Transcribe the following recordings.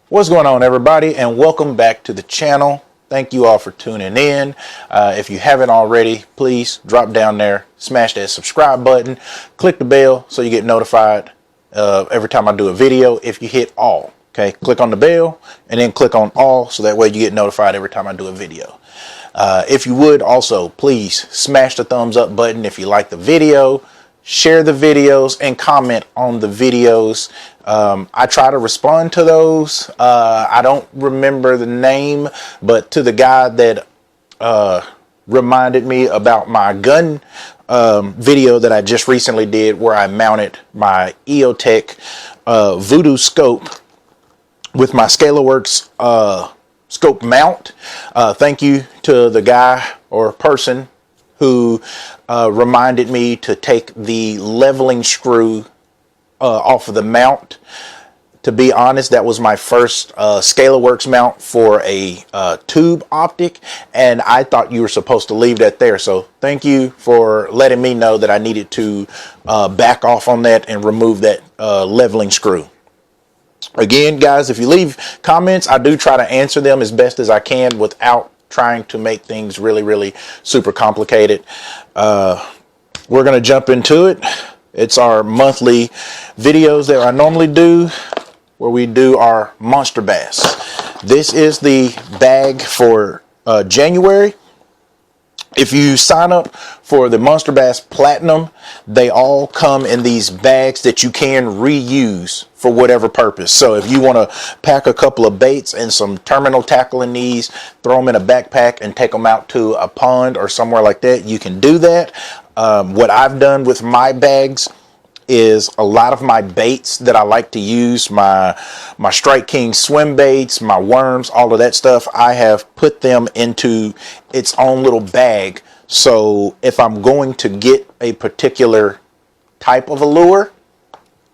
What's going on, everybody, and welcome back to the channel. Thank you all for tuning in. If you haven't already, please drop down there, smash that subscribe button, click the bell so you get notified every time I do a video. If you hit all, okay, click on the bell and then click on all so that way you get notified every time I do a video. If you would also, please smash the thumbs up button if you like the video. Share the videos and comment on the videos. I try to respond to those. I don't remember the name, but to the guy that reminded me about my gun video that I just recently did where I mounted my EOTech Voodoo scope with my ScalarWorks scope mount. Thank you to the guy or person who reminded me to take the leveling screw off of the mount. To be honest, that was my first ScalarWorks mount for a tube optic, and I thought you were supposed to leave that there. So thank you for letting me know that I needed to back off on that and remove that leveling screw. Again, guys, if you leave comments, I do try to answer them as best as I can without trying to make things really super complicated. We're going to jump into it. It's our monthly videos that I normally do where we do our monster bass. This is the bag for January. If you sign up for the Monster Bass Platinum, they all come in these bags that you can reuse for whatever purpose. So if you want to pack a couple of baits and some terminal tackle in these, throw them in a backpack and take them out to a pond or somewhere like that, you can do that. What I've done with my bags is a lot of my baits that I like to use, my Strike King swim baits, my worms, all of that stuff, I have put them into its own little bag. So if I'm going to get a particular type of a lure,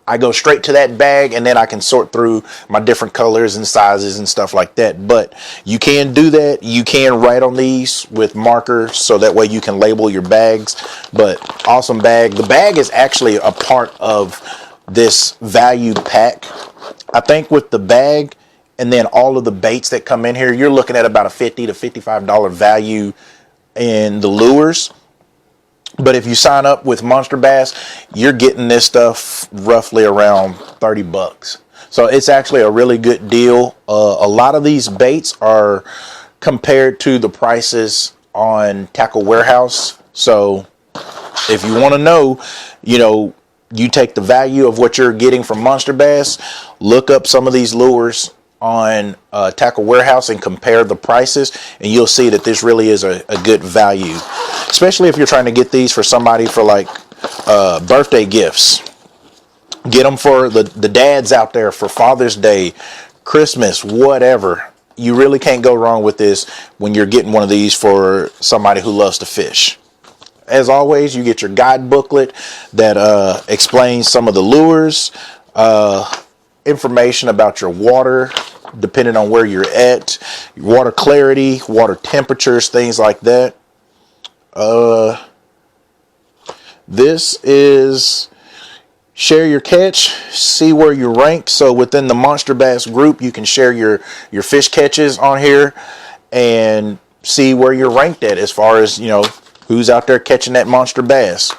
I go straight to that bag and then I can sort through my different colors and sizes and stuff like that. But you can do that. You can write on these with markers so that way you can label your bags. But awesome bag. The bag is actually a part of this value pack. I think with the bag and then all of the baits that come in here, you're looking at about a $50 to $55 value in the lures. But if you sign up with Monster Bass, you're getting this stuff roughly around 30 bucks. So it's actually a really good deal. A lot of these baits are compared to the prices on Tackle Warehouse. So if you want to know, you take the value of what you're getting from Monster Bass, look up some of these lures on Tackle Warehouse and compare the prices, and you'll see that this really is a good value, especially if you're trying to get these for somebody for like birthday gifts. Get them for the dads out there for Father's Day, Christmas, whatever. You really can't go wrong with this when you're getting one of these for somebody who loves to fish. As always, you get your guide booklet that explains some of the lures, information about your water, depending on where you're at, water clarity, water temperatures, things like that. This is share your catch, see where you rank. So within the Monster Bass group, you can share your fish catches on here and see where you're ranked at as far as, who's out there catching that monster bass.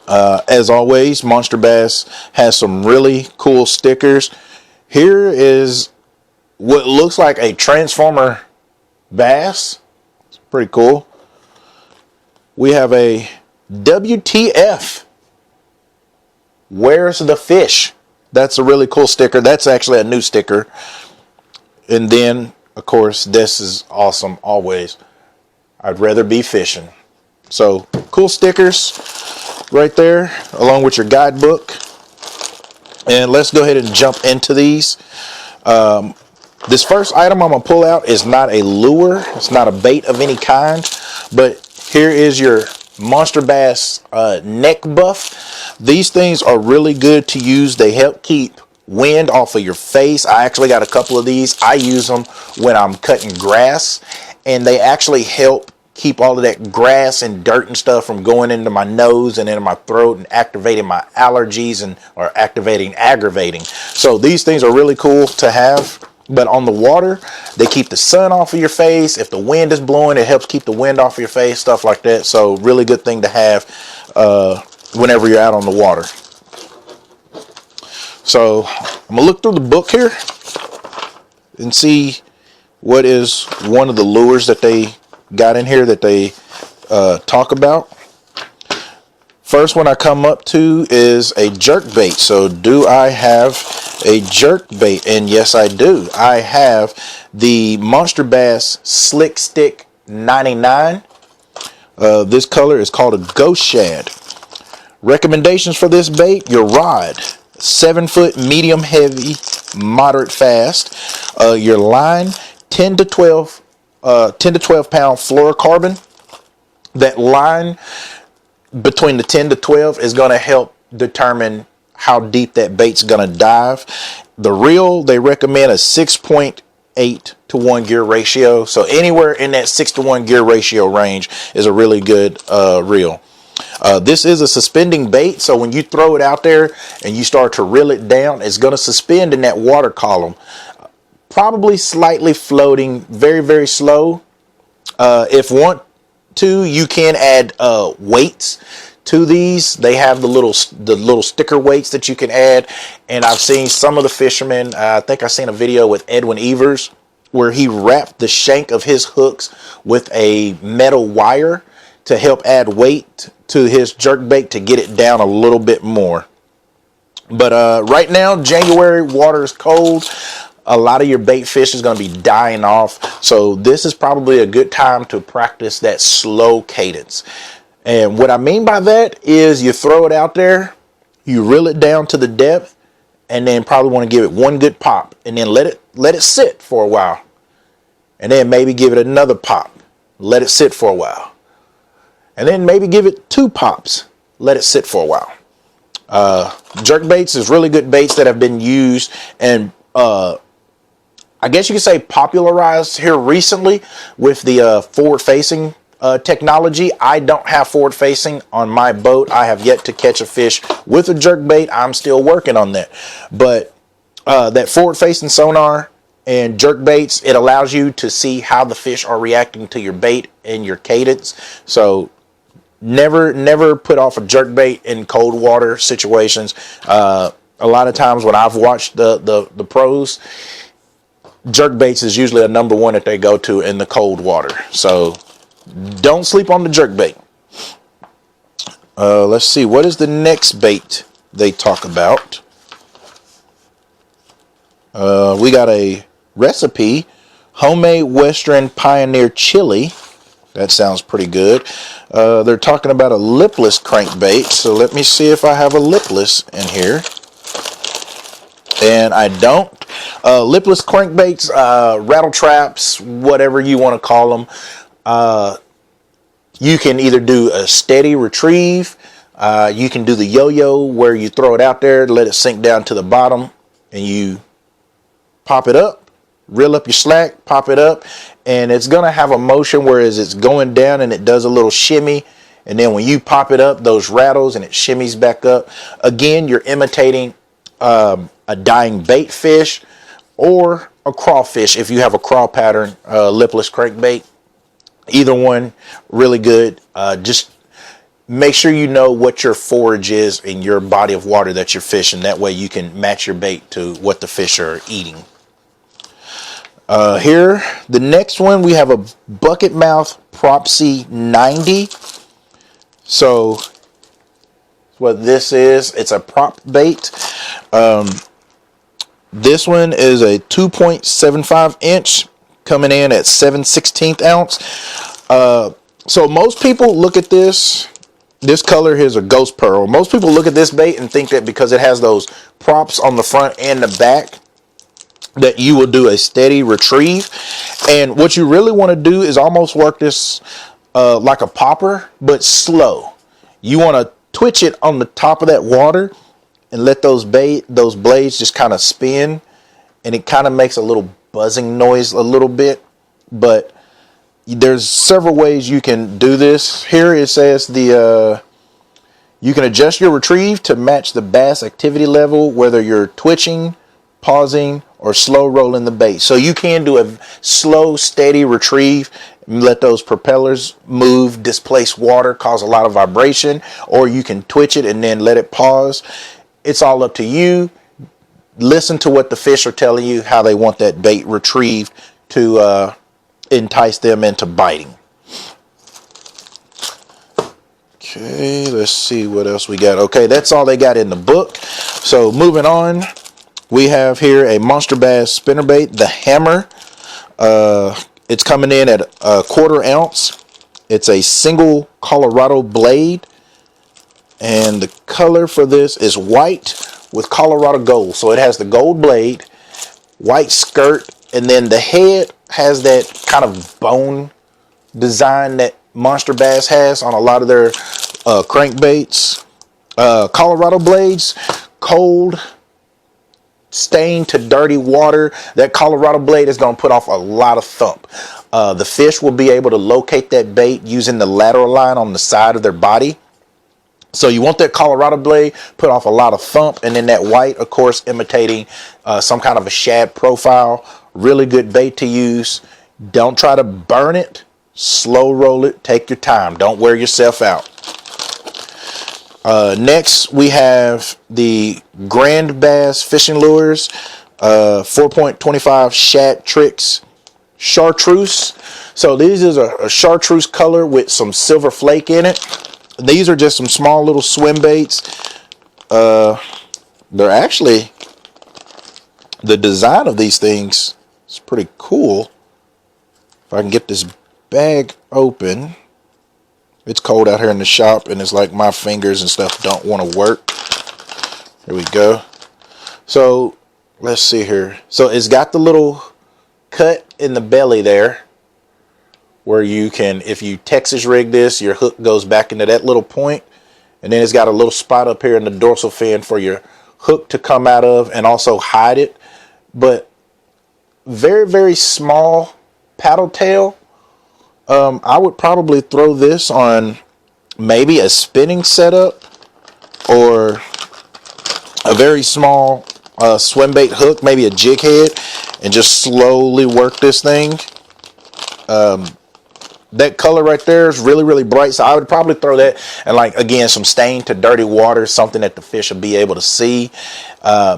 As always, Monster Bass has some really cool stickers. Here is what looks like a Transformer bass. It's pretty cool. We have a WTF. Where's the fish? That's a really cool sticker. That's actually a new sticker. And then, of course, this is awesome always. I'd rather be fishing. So, cool stickers right there, along with your guidebook. And let's go ahead and jump into these. This first item I'm going to pull out is not a lure. It's not a bait of any kind. But here is your Monster Bass neck buff. These things are really good to use. They help keep wind off of your face. I actually got a couple of these. I use them when I'm cutting grass. And they actually help keep all of that grass and dirt and stuff from going into my nose and into my throat and activating my allergies and or aggravating. So these things are really cool to have. But on the water, they keep the sun off of your face. If the wind is blowing, it helps keep the wind off of your face, stuff like that. So really good thing to have whenever you're out on the water. So I'm gonna look through the book here and see what is one of the lures that they got in here that they talk about. First one I come up to is a jerk bait. So do I have a jerk bait? And yes, I do. I have the Monsterbass Slick Stick 99. This color is called a Ghost Shad. Recommendations for this bait: your rod, 7-foot, medium heavy, moderate fast. Your line, 10 to 12 pound fluorocarbon. That line between the 10 to 12 is going to help determine how deep that bait's going to dive. The reel, they recommend a 6.8 to 1 gear ratio. So anywhere in that 6 to 1 gear ratio range is a really good reel. This is a suspending bait, so when you throw it out there and you start to reel it down, it's going to suspend in that water column, probably slightly floating, very, very slow. If want to, you can add weights to these. They have the little sticker weights that you can add, and I've seen some of the fishermen, I think I seen a video with Edwin Evers where he wrapped the shank of his hooks with a metal wire to help add weight to his jerk bait to get it down a little bit more. But right now, January, water is cold. A lot of your bait fish is going to be dying off. So this is probably a good time to practice that slow cadence. And what I mean by that is you throw it out there, you reel it down to the depth, and then probably want to give it one good pop, and then let it sit for a while. And then maybe give it another pop, let it sit for a while. And then maybe give it 2 pops, let it sit for a while. Jerk baits is really good baits that have been used and I guess you could say popularized here recently with the forward-facing technology. I don't have forward-facing on my boat. I have yet to catch a fish with a jerk bait. I'm still working on that. But that forward-facing sonar and jerk baits, it allows you to see how the fish are reacting to your bait and your cadence. So never put off a jerk bait in cold water situations. A lot of times when I've watched the pros, jerk baits is usually a number one that they go to in the cold water. So don't sleep on the jerk bait. Let's see, what is the next bait they talk about? We got a recipe, homemade Western Pioneer chili. That sounds pretty good. They're talking about a lipless crankbait. So let me see if I have a lipless in here. And I don't. Lipless crankbaits, rattle traps, whatever you want to call them. You can either do a steady retrieve. You can do the yo-yo where you throw it out there, let it sink down to the bottom, and you pop it up, reel up your slack, pop it up, and it's going to have a motion whereas it's going down and it does a little shimmy. And then when you pop it up, those rattles and it shimmies back up. Again, you're imitating a dying bait fish or a crawfish if you have a crawl pattern lipless crankbait. Either one, really good. Just make sure you know what your forage is in your body of water that you're fishing. That way you can match your bait to what the fish are eating. Here, the next one, we have a bucket mouth Propsy 90. So what this is, it's a prop bait. This one is a 2.75 inch coming in at 7/16 ounce. So most people look at this color here is a ghost pearl. Most people look at this bait and think that because it has those props on the front and the back that you will do a steady retrieve. And what you really want to do is almost work this like a popper, but slow. You want to twitch it on the top of that water and let those blades just kind of spin, and it kind of makes a little buzzing noise a little bit, but there's several ways you can do this. Here it says you can adjust your retrieve to match the bass activity level, whether you're twitching, pausing, or slow rolling the bait. So you can do a slow, steady retrieve, let those propellers move, displace water, cause a lot of vibration, or you can twitch it and then let it pause. It's all up to you. Listen to what the fish are telling you, how they want that bait retrieved to entice them into biting. Okay, let's see what else we got. Okay, that's all they got in the book. So moving on, we have here a Monsterbass spinnerbait, the Hammer. It's coming in at a 1/4 ounce. It's a single Colorado blade, and the color for this is white with Colorado gold. So it has the gold blade, white skirt, and then the head has that kind of bone design that Monsterbass has on a lot of their crankbaits. Colorado blades, cold, stained to dirty water. That Colorado blade is going to put off a lot of thump. The fish will be able to locate that bait using the lateral line on the side of their body. So you want that Colorado blade, put off a lot of thump, and then that white, of course, imitating some kind of a shad profile. Really good bait to use. Don't try to burn it. Slow roll it. Take your time. Don't wear yourself out. Next, we have the Grand Bass Fishing Lures, 4.25 Shad Tricks Chartreuse. So these is a chartreuse color with some silver flake in it. These are just some small little swim baits. They're actually, the design of these things is pretty cool. If I can get this bag open. It's cold out here in the shop, and it's like my fingers and stuff don't want to work. Here we go. So let's see here. So it's got the little cut in the belly there where you can, if you Texas rig this, your hook goes back into that little point, and then it's got a little spot up here in the dorsal fin for your hook to come out of and also hide it. But very, very small paddle tail. I would probably throw this on maybe a spinning setup or a very small swim bait hook, maybe a jig head, and just slowly work this thing. That color right there is really, really bright, so I would probably throw that and, like, again, some stained to dirty water, something that the fish will be able to see.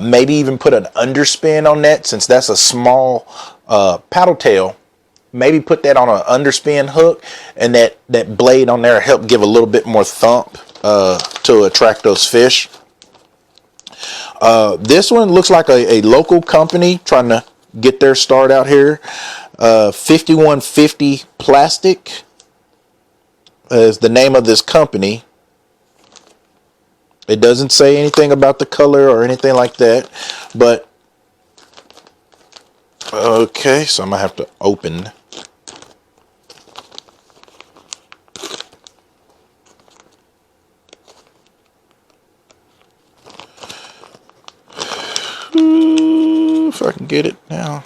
Maybe even put an underspin on that, since that's a small paddle tail. Maybe put that on an underspin hook, and that blade on there help give a little bit more thump to attract those fish. This one looks like a local company trying to get their start out here. 5150 Plastic is the name of this company. It doesn't say anything about the color or anything like that, but okay, so I'm gonna have to open. If I can get it now.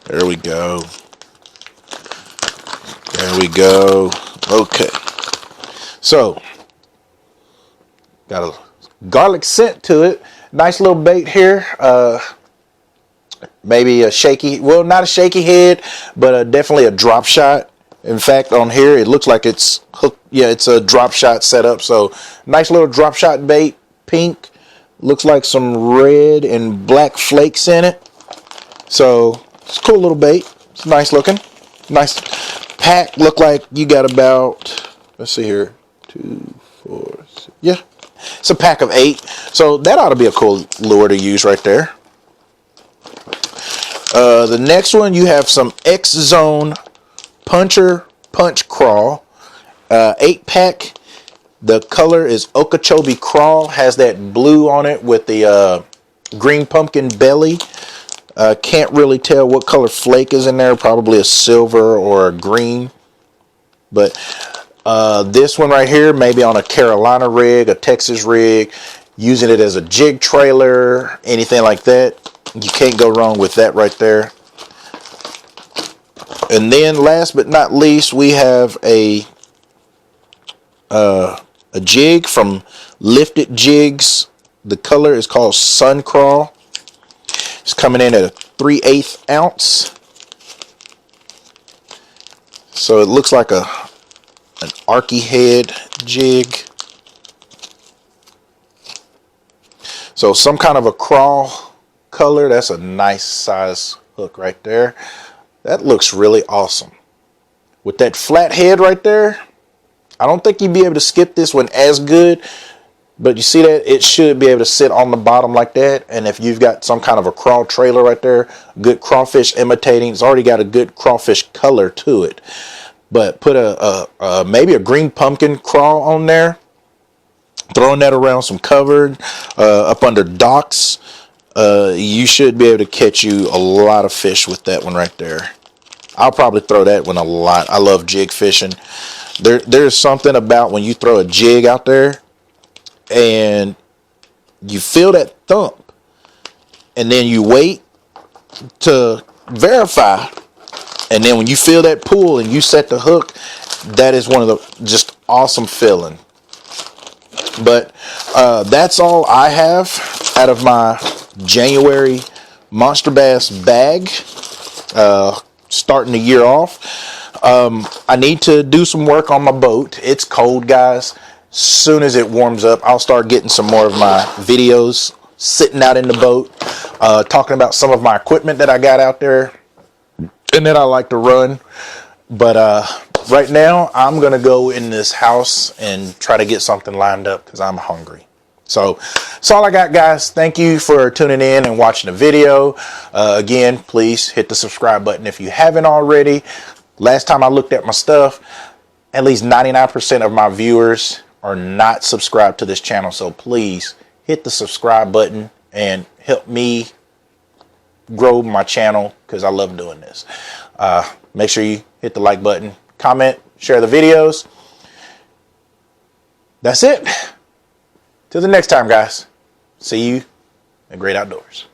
There we go. There we go. Okay. So, got a garlic scent to it. Nice little bait here. Maybe a shaky, well, not a shaky head, but definitely a drop shot. In fact, on here, it looks like it's hooked. Yeah, it's a drop shot setup. So, nice little drop shot bait. Pink. Looks like some red and black flakes in it. So, it's a cool little bait. It's nice looking. Nice pack. Look like you got about, let's see here, 2, 4, 6, yeah. It's a pack of 8. So that ought to be a cool lure to use right there. The next one, you have some X-Zone Puncher Punch Crawl. 8-pack. The color is Okeechobee Crawl. Has that blue on it with the green pumpkin belly. Can't really tell what color flake is in there. Probably a silver or a green. But this one right here, maybe on a Carolina rig, a Texas rig, using it as a jig trailer, anything like that. You can't go wrong with that right there. And then last but not least, we have a jig from Lifted Jigs. The color is called Sun Crawl. It's coming in at a 3/8 ounce. So it looks like an arky head jig. So some kind of a crawl color. That's a nice size hook right there. That looks really awesome. With that flat head right there, I don't think you'd be able to skip this one as good. But you see that it should be able to sit on the bottom like that. And if you've got some kind of a crawl trailer right there, good crawfish imitating, it's already got a good crawfish color to it. But put maybe a green pumpkin crawl on there, throwing that around some covered, up under docks, you should be able to catch you a lot of fish with that one right there. I'll probably throw that one a lot. I love jig fishing. There's something about when you throw a jig out there and you feel that thump, and then you wait to verify, and then when you feel that pull and you set the hook, that is one of the just awesome feeling. But that's all I have out of my January Monsterbass bag, starting the year off. I need to do some work on my boat. It's cold, guys. Soon as it warms up, I'll start getting some more of my videos sitting out in the boat, talking about some of my equipment that I got out there and that I like to run. But right now, I'm going to go in this house and try to get something lined up because I'm hungry. So that's all I got, guys. Thank you for tuning in and watching the video. Again, please hit the subscribe button if you haven't already. Last time I looked at my stuff, at least 99% of my viewers are not subscribed to this channel. So please hit the subscribe button and help me grow my channel because I love doing this. Make sure you hit the like button, comment, share the videos. That's it. Till the next time, guys. See you in Great Outdoors.